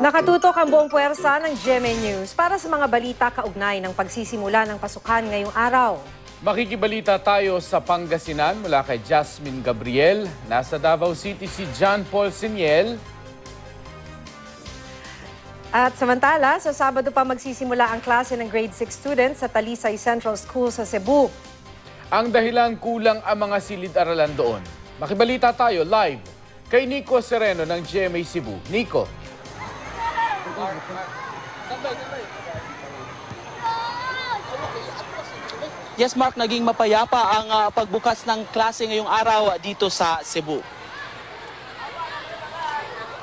Nakatutok ang buong puwersa ng GMA News para sa mga balita kaugnay ng pagsisimula ng pasukan ngayong araw. Makikibalita tayo sa Pangasinan mula kay Jasmine Gabriel. Nasa Davao City si John Paul Siniel. At samantala, sa Sabado pa magsisimula ang klase ng grade 6 students sa Talisay Central School sa Cebu. Ang dahilan kulang ang mga silid-aralan doon. Makibalita tayo live kay Nico Sereno ng GMA Cebu. Nico. Yes, Mark, naging mapayapa ang pagbukas ng klase ngayong araw dito sa Cebu.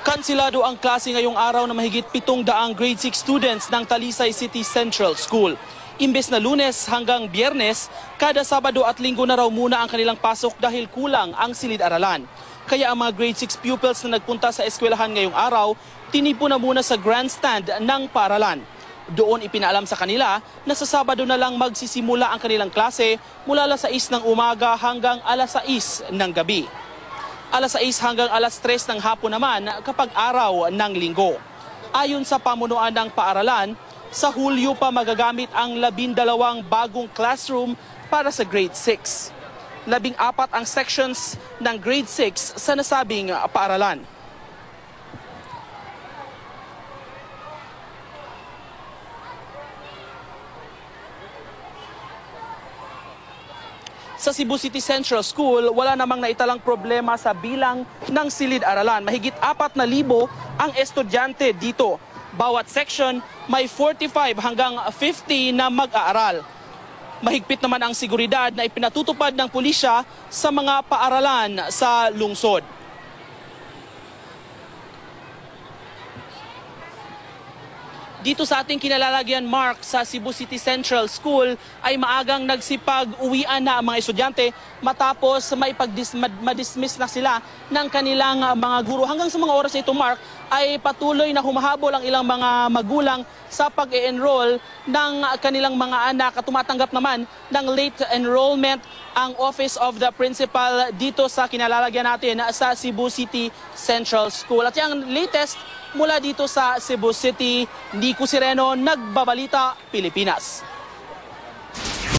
Kansilado ang klase ngayong araw na mahigit 700 grade 6 students ng Talisay City Central School. Imbes na Lunes hanggang Biyernes, kada Sabado at Linggo na raw muna ang kanilang pasok dahil kulang ang silid-aralan. Kaya ang mga grade 6 pupils na nagpunta sa eskwelahan ngayong araw, tinipo na muna sa grandstand ng paaralan. Doon ipinaalam sa kanila na sa Sabado na lang magsisimula ang kanilang klase mula alas 6 ng umaga hanggang alas 6 ng gabi. Alas 6 hanggang alas 3 ng hapon naman kapag araw ng linggo. Ayon sa pamunuan ng paaralan, sa Hulyo pa magagamit ang 12 bagong classroom para sa grade 6. 14 ang sections ng grade 6 sa nasabing paaralan. Sa Cebu City Central School, wala namang naitalang problema sa bilang ng silid-aralan. Mahigit 4,000 ang estudyante dito. Bawat section may 45 hanggang 50 na mag-aaral. Mahigpit naman ang seguridad na ipinatutupad ng pulisya sa mga paaralan sa lungsod. Dito sa ating kinalalagyan, Mark, sa Cebu City Central School ay maagang nagsipag-uwian na ang mga estudyante matapos ma-dismiss na sila ng kanilang mga guro. Hanggang sa mga oras na ito, Mark, ay patuloy na humahabol ang ilang mga magulang sa pag-e-enroll ng kanilang mga anak at tumatanggap naman ng late enrollment ang Office of the Principal dito sa kinalalagyan natin sa Cebu City Central School. At yung latest mula dito sa Cebu City, Nico Sereno, Nagbabalita, Pilipinas.